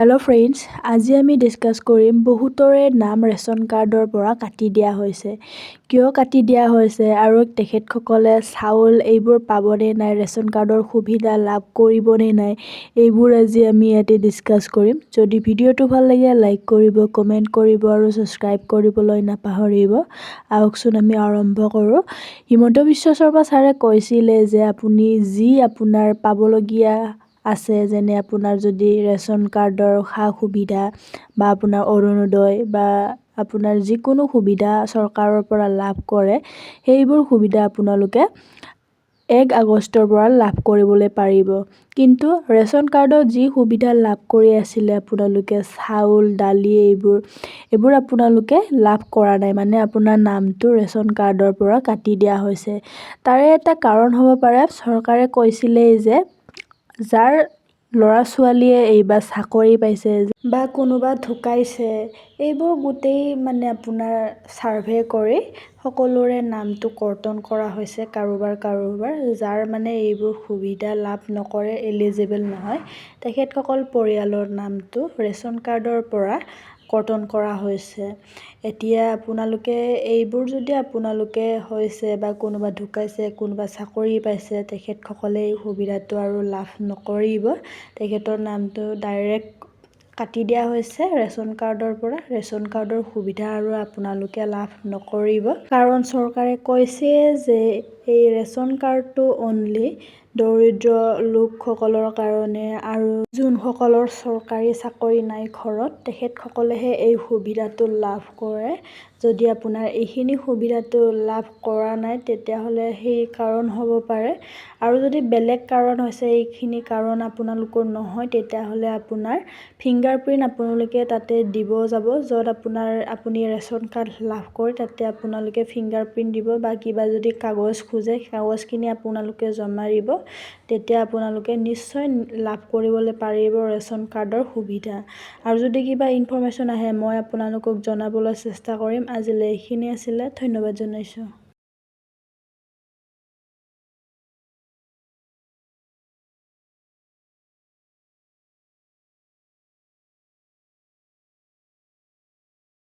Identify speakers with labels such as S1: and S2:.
S1: Hello' friends, আজি আমি discuss কৰিম বহুতৰে নাম ৰেচন কাৰ্ডৰ পৰা কাটি দিয়া হৈছে। কিয় কাটি দিয়া হৈছে আৰু তেখেতসকলে চাউল এইবোৰ পাবনে নাই, ৰেচন কাৰ্ডৰ সুবিধা লাভ কৰিবনে নাই, এইবোৰ আজি আমি ইয়াতে ডিছকাছ কৰিম। যদি ভিডিঅ'টো ভাল লাগে লাইক কৰিব, কমেণ্ট কৰিব আৰু ছাবস্ক্ৰাইব কৰিবলৈ নাপাহৰিব। আহকচোন আমি আৰম্ভ কৰোঁ। হিমন্ত বিশ্ব শৰ্মা ছাৰে কৈছিলে যে আপুনি যি আপোনাৰ পাবলগীয়া আছে, যেনে আপোনাৰ যদি ৰেচন কাৰ্ডৰ সা-সুবিধা বা আপোনাৰ অৰুণোদয় বা আপোনাৰ যিকোনো সুবিধা চৰকাৰৰ পৰা লাভ কৰে, সেইবোৰ সুবিধা আপোনালোকে 1 আগষ্টৰ পৰা লাভ কৰিবলৈ পাৰিব। কিন্তু ৰেচন কাৰ্ডত যি সুবিধা লাভ কৰি আছিলে আপোনালোকে চাউল, দালি এইবোৰ আপোনালোকে লাভ কৰা নাই, মানে আপোনাৰ নামটো ৰেচন কাৰ্ডৰ পৰা কাটি দিয়া হৈছে। তাৰে এটা কাৰণ হ'ব পাৰে, চৰকাৰে কৈছিলেই যে যাৰ ল'ৰা-ছোৱালীয়ে এইবাৰ চাকৰি পাইছে বা কোনোবা ঢুকাইছে, এইবোৰ গোটেই মানে আপোনাৰ ছাৰ্ভে কৰি সকলোৰে নামটো কৰ্তন কৰা হৈছে কাৰোবাৰ, যাৰ মানে এইবোৰ সুবিধা লাভ নকৰে, এলিজিবল নহয়, তেখেতসকল পৰিয়ালৰ নামটো ৰেচন কাৰ্ডৰ পৰা কৰ্তন কৰা হৈছে। এতিয়া আপোনালোকে এইবোৰ যদি আপোনালোকে হৈছে বা কোনোবা ঢুকাইছে, কোনোবা চাকৰি পাইছে, তেখেতসকলে এই সুবিধাটো আৰু লাভ নকৰিব। তেখেতৰ নামটো ডাইৰেক্ট কাটি দিয়া হৈছে ৰেচন কাৰ্ডৰ পৰা। ৰেচন কাৰ্ডৰ সুবিধা আৰু আপোনালোকে লাভ নকৰিব, কাৰণ চৰকাৰে কৈছে যে এই ৰেচন কাৰ্ডটো অনলি দৰিদ্ৰ লোকসকলৰ কাৰণে আৰু যোনসকলৰ চৰকাৰী চাকৰি নাই ঘৰত, তেখেতসকলেহে এই সুবিধাটো লাভ কৰে। যদি আপোনাৰ এইখিনি সুবিধাটো লাভ কৰা নাই, তেতিয়াহ'লে সেই কাৰণ হ'ব পাৰে। আৰু যদি বেলেগ কাৰণ হৈছে, এইখিনি কাৰণ আপোনালোকৰ নহয়, তেতিয়াহ'লে আপোনাৰ ফিংগাৰপ্ৰিণ্ট আপোনালোকে তাতে দিব যাব, য'ত আপুনি ৰেচন কাৰ্ড লাভ কৰে, তাতে আপোনালোকে ফিংগাৰপ্ৰিণ্ট দিব বা কিবা যদি কাগজ খোজে, কাগজখিনি আপোনালোকে জমা দিব। তেতিয়া আপোনালোকে নিশ্চয় লাভ কৰিবলৈ পাৰিব ৰেচন কাৰ্ডৰ সুবিধা। আৰু যদি কিবা ইনফৰমেশ্যন আহে, মই আপোনালোকক জনাবলৈ চেষ্টা কৰিম। আজিলৈ এইখিনি আছিলে। ধন্যবাদ জনাইছোঁ।